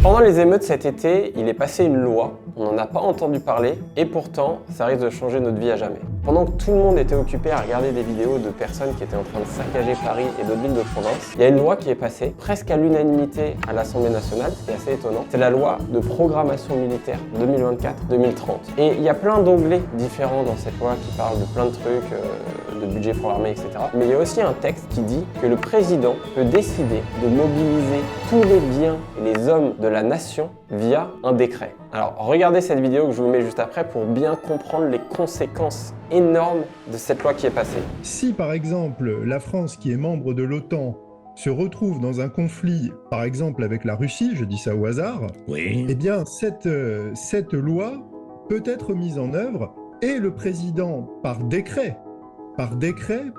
Pendant les émeutes cet été, il est passé une loi, on n'en a pas entendu parler, et pourtant, ça risque de changer notre vie à jamais. Pendant que tout le monde était occupé à regarder des vidéos de personnes qui étaient en train de saccager Paris et d'autres villes de province, il y a une loi qui est passée, presque à l'unanimité à l'Assemblée nationale, ce qui est assez étonnant. C'est la loi de programmation militaire 2024-2030. Et il y a plein d'onglets différents dans cette loi qui parlent de plein de trucs, de budget pour l'armée, etc. Mais il y a aussi un texte qui dit que le président peut décider de mobiliser tous les biens et les hommes de la nation via un décret. Alors regardez cette vidéo que je vous mets juste après pour bien comprendre les conséquences énormes de cette loi qui est passée. Si par exemple la France, qui est membre de l'OTAN, se retrouve dans un conflit, par exemple avec la Russie, je dis ça au hasard, Oui. eh bien cette loi peut être mise en œuvre et le président, par décret,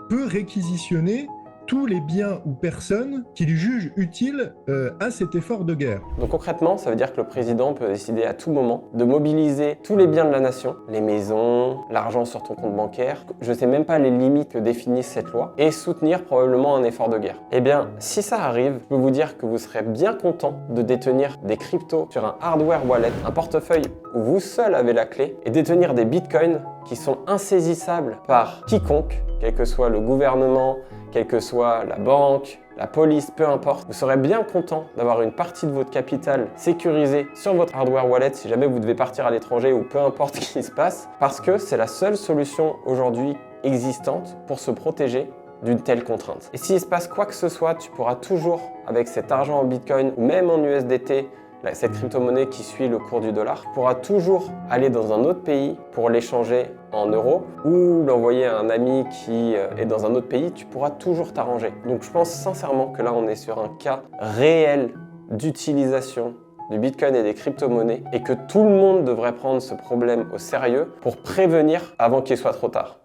peut réquisitionner tous les biens ou personnes qu'il juge utiles à cet effort de guerre. Donc concrètement, ça veut dire que le président peut décider à tout moment de mobiliser tous les biens de la nation, les maisons, l'argent sur ton compte bancaire, je ne sais même pas les limites que définissent cette loi, et soutenir probablement un effort de guerre. Eh bien, si ça arrive, je peux vous dire que vous serez bien content de détenir des cryptos sur un hardware wallet, un portefeuille où vous seul avez la clé, et détenir des bitcoins qui sont insaisissables par quiconque, quel que soit le gouvernement, quelle que soit la banque, la police, peu importe. Vous serez bien content d'avoir une partie de votre capital sécurisée sur votre hardware wallet si jamais vous devez partir à l'étranger ou peu importe ce qui se passe, parce que c'est la seule solution aujourd'hui existante pour se protéger d'une telle contrainte. Et s'il se passe quoi que ce soit, tu pourras toujours, avec cet argent en Bitcoin ou même en USDT, cette crypto-monnaie qui suit le cours du dollar, tu pourras toujours aller dans un autre pays pour l'échanger en euros ou l'envoyer à un ami qui est dans un autre pays, tu pourras toujours t'arranger. Donc je pense sincèrement que là on est sur un cas réel d'utilisation du Bitcoin et des crypto-monnaies et que tout le monde devrait prendre ce problème au sérieux pour prévenir avant qu'il soit trop tard.